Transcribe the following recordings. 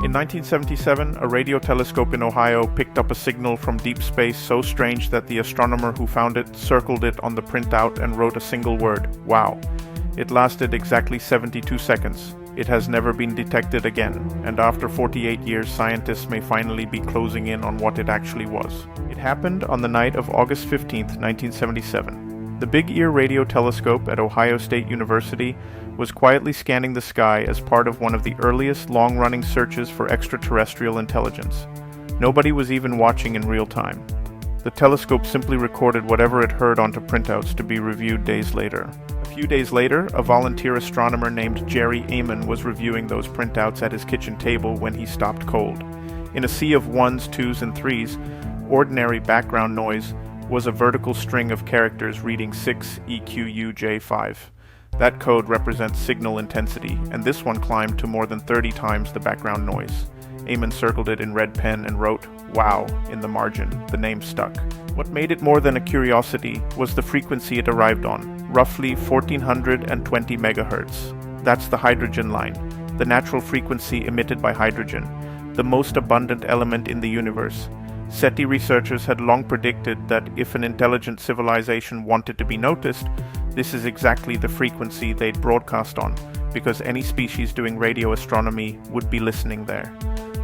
In 1977, a radio telescope in Ohio picked up a signal from deep space so strange that the astronomer who found it circled it on the printout and wrote a single word, "Wow." It lasted exactly 72 seconds. It has never been detected again, and after 48 years, scientists may finally be closing in on what it actually was. It happened on the night of August 15, 1977. The Big Ear Radio Telescope at Ohio State University was quietly scanning the sky as part of one of the earliest long-running searches for extraterrestrial intelligence. Nobody was even watching in real time. The telescope simply recorded whatever it heard onto printouts to be reviewed days later. A few days later, a volunteer astronomer named Jerry Amon was reviewing those printouts at his kitchen table when he stopped cold. In a sea of ones, twos, and threes, ordinary background noise was a vertical string of characters reading 6EQUJ5. That code represents signal intensity, and this one climbed to more than 30 times the background noise. Amon circled it in red pen and wrote, "Wow," in the margin. The name stuck. What made it more than a curiosity was the frequency it arrived on, roughly 1420 megahertz. That's the hydrogen line, the natural frequency emitted by hydrogen, the most abundant element in the universe. SETI researchers had long predicted that if an intelligent civilization wanted to be noticed, this is exactly the frequency they'd broadcast on, because any species doing radio astronomy would be listening there.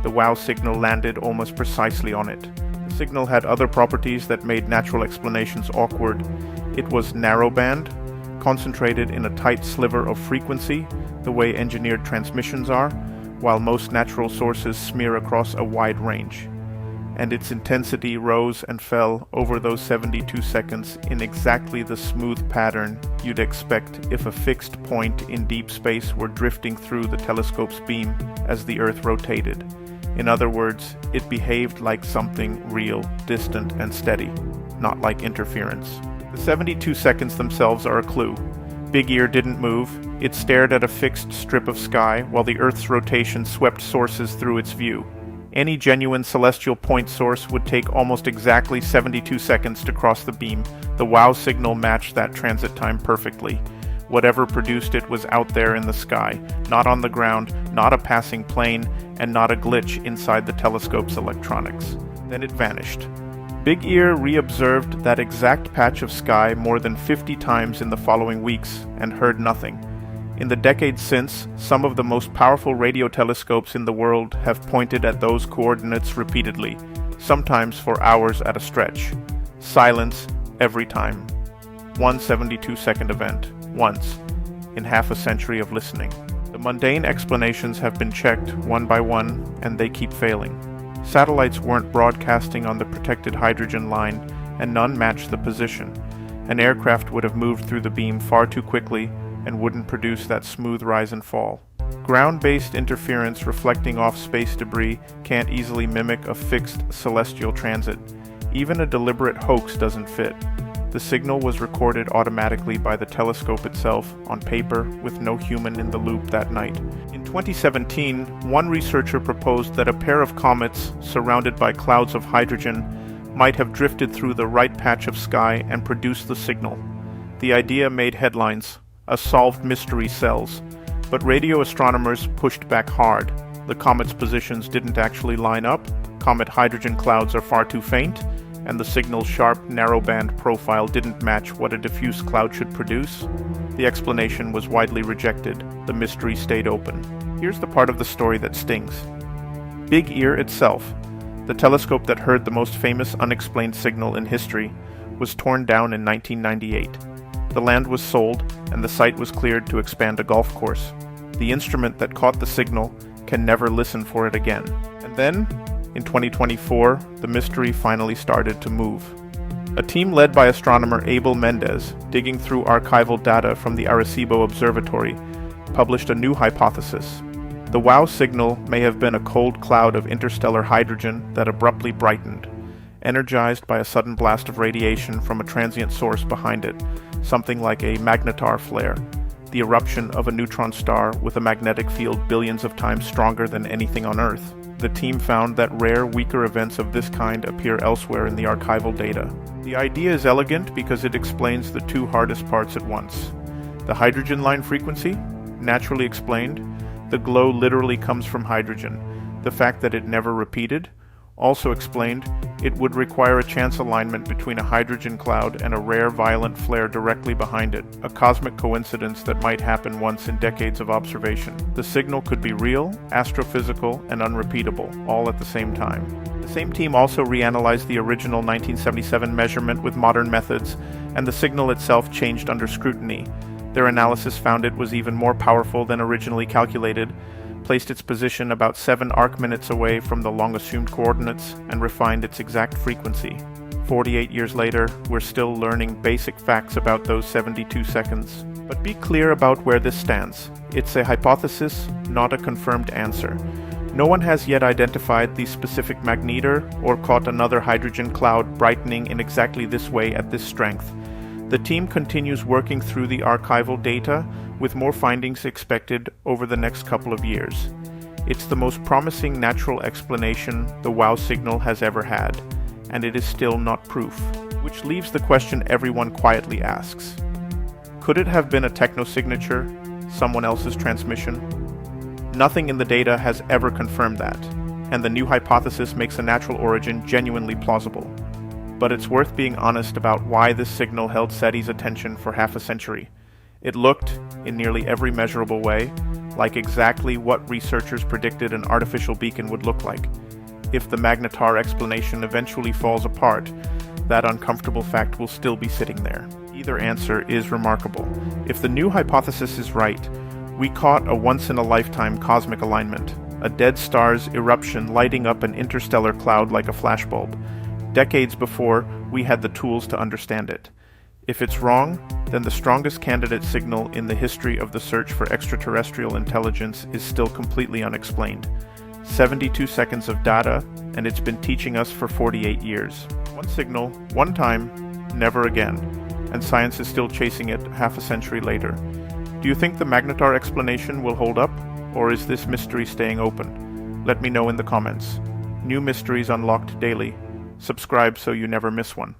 The WOW signal landed almost precisely on it. The signal had other properties that made natural explanations awkward. It was narrowband, concentrated in a tight sliver of frequency, the way engineered transmissions are, while most natural sources smear across a wide range. And its intensity rose and fell over those 72 seconds in exactly the smooth pattern you'd expect if a fixed point in deep space were drifting through the telescope's beam as the Earth rotated. In other words, it behaved like something real, distant, and steady, not like interference. The 72 seconds themselves are a clue. Big Ear didn't move. It stared at a fixed strip of sky while the Earth's rotation swept sources through its view. Any genuine celestial point source would take almost exactly 72 seconds to cross the beam. The WOW signal matched that transit time perfectly. Whatever produced it was out there in the sky, not on the ground, not a passing plane, and not a glitch inside the telescope's electronics. Then it vanished. Big Ear reobserved that exact patch of sky more than 50 times in the following weeks and heard nothing. In the decades since, some of the most powerful radio telescopes in the world have pointed at those coordinates repeatedly, sometimes for hours at a stretch. Silence every time. One 72-second event, once, in half a century of listening. The mundane explanations have been checked one by one, and they keep failing. Satellites weren't broadcasting on the protected hydrogen line, and none matched the position. An aircraft would have moved through the beam far too quickly and wouldn't produce that smooth rise and fall. Ground-based interference reflecting off space debris can't easily mimic a fixed celestial transit. Even a deliberate hoax doesn't fit. The signal was recorded automatically by the telescope itself on paper with no human in the loop that night. In 2017, one researcher proposed that a pair of comets surrounded by clouds of hydrogen might have drifted through the right patch of sky and produced the signal. The idea made headlines. A solved mystery sells. But radio astronomers pushed back hard. The comet's positions didn't actually line up, comet hydrogen clouds are far too faint, and the signal's sharp, narrowband profile didn't match what a diffuse cloud should produce. The explanation was widely rejected. The mystery stayed open. Here's the part of the story that stings. Big Ear itself, the telescope that heard the most famous unexplained signal in history, was torn down in 1998. The land was sold, and the site was cleared to expand a golf course. The instrument that caught the signal can never listen for it again. And then, in 2024, the mystery finally started to move. A team led by astronomer Abel Mendez, digging through archival data from the Arecibo Observatory, published a new hypothesis. The WOW signal may have been a cold cloud of interstellar hydrogen that abruptly brightened, energized by a sudden blast of radiation from a transient source behind it, something like a magnetar flare, the eruption of a neutron star with a magnetic field billions of times stronger than anything on Earth. The team found that rare, weaker events of this kind appear elsewhere in the archival data. The idea is elegant because it explains the two hardest parts at once. The hydrogen line frequency, naturally explained. The glow literally comes from hydrogen. The fact that it never repeated also explained it would require a chance alignment between a hydrogen cloud and a rare violent flare directly behind it, a cosmic coincidence that might happen once in decades of observation. The signal could be real, astrophysical, and unrepeatable, all at the same time. The same team also reanalyzed the original 1977 measurement with modern methods, and the signal itself changed under scrutiny. Their analysis found it was even more powerful than originally calculated, placed its position about 7 arc-minutes away from the long-assumed coordinates, and refined its exact frequency. 48 years later, we're still learning basic facts about those 72 seconds. But be clear about where this stands. It's a hypothesis, not a confirmed answer. No one has yet identified the specific magnetar or caught another hydrogen cloud brightening in exactly this way at this strength. The team continues working through the archival data, with more findings expected over the next couple of years. It's the most promising natural explanation the WOW signal has ever had, and it is still not proof. Which leaves the question everyone quietly asks. Could it have been a technosignature, someone else's transmission? Nothing in the data has ever confirmed that, and the new hypothesis makes a natural origin genuinely plausible. But it's worth being honest about why this signal held SETI's attention for half a century. It looked, in nearly every measurable way, like exactly what researchers predicted an artificial beacon would look like. If the magnetar explanation eventually falls apart, that uncomfortable fact will still be sitting there. Either answer is remarkable. If the new hypothesis is right, we caught a once-in-a-lifetime cosmic alignment, a dead star's eruption lighting up an interstellar cloud like a flashbulb, decades before we had the tools to understand it. If it's wrong, then the strongest candidate signal in the history of the search for extraterrestrial intelligence is still completely unexplained. 72 seconds of data, and it's been teaching us for 48 years. One signal, one time, never again, and science is still chasing it half a century later. Do you think the magnetar explanation will hold up, or is this mystery staying open? Let me know in the comments. New mysteries unlocked daily. Subscribe so you never miss one.